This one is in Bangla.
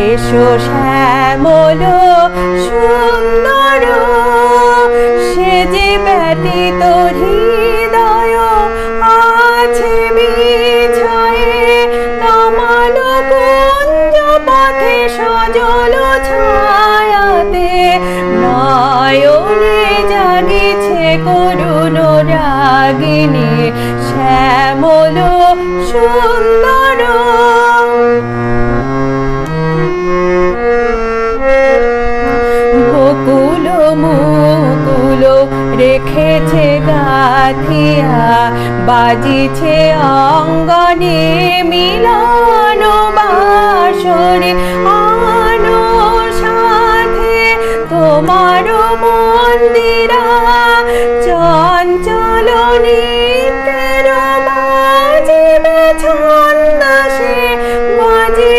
এসো শ্যামল সুন্দর, সে যে ব্যতীত হৃদয় আছে বিছায়ে, তমাল কুঞ্জ পথে সজল ছায়াতে, নয়নে জাগিছে করুণ রাগিনী শ্যামল সুন্দর। বকুল মুকুল রেখেছে গাথিয়া, বাজিছে অঙ্গনে মিলন বাঁশরি, আনো সাথে তোমার